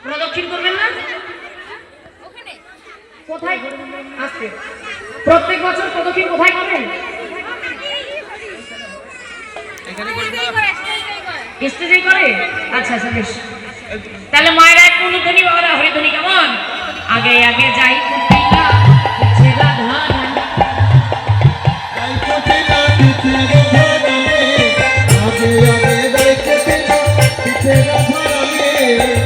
প্রদক্ষিণ করবেন না কোথায় আসছে প্রত্যেক বছর প্রদক্ষিণ কোথায় করবেন স্টেজেই করে আচ্ছা আচ্ছা বেশ তাহলে মায়ের এক অনুধ্বনি বাবারা হরিধ্বনি কেমন আগে আগে যাই আগে আগে যাই